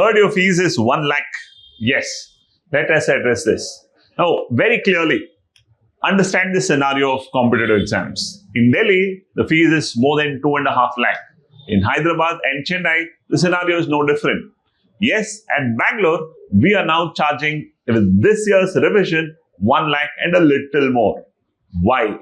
heard your fees is 1 lakh. Yes, let us address this. Now, very clearly, understand the scenario of competitive exams. In Delhi, the fees is more than 2.5 lakh. In Hyderabad and Chennai, the scenario is no different. Yes, at Bangalore, we are now charging with this year's revision 1 lakh and a little more. Why?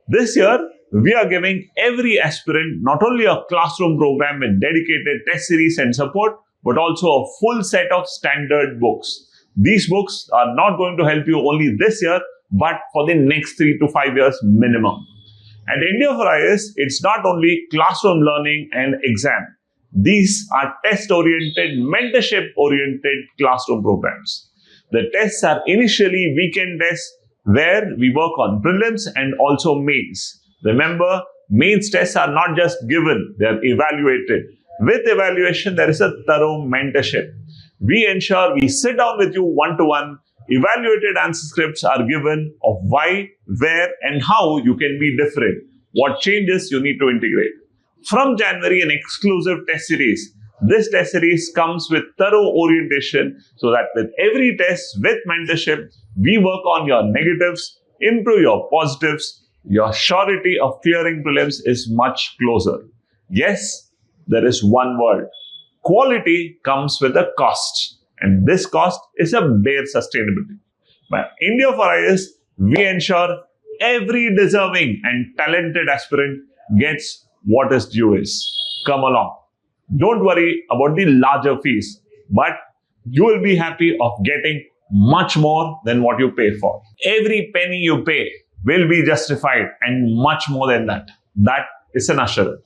This year, we are giving every aspirant not only a classroom program with dedicated test series and support, but also a full set of standard books. These books are not going to help you only this year, but for the next 3 to 5 years minimum. At India4IAS, it's not only classroom learning and exam. These are test-oriented, mentorship-oriented classroom programs. The tests are initially weekend tests where we work on prelims and also mains. Remember, mains tests are not just given, they are evaluated. With evaluation, there is a thorough mentorship. We ensure we sit down with you one-to-one. Evaluated answer scripts are given of why, where, and how you can be different. What changes you need to integrate. From January, an exclusive test series. This test series comes with thorough orientation so that with every test with mentorship, we work on your negatives, improve your positives. Your surety of clearing prelims is much closer. Yes, there is one word. Quality comes with a cost, and this cost is a bare sustainability. By India4IAS, we ensure every deserving and talented aspirant gets what his due is. Come along. Don't worry about the larger fees, but you will be happy of getting much more than what you pay for. Every penny you pay will be justified and much more than that. That is an assurance.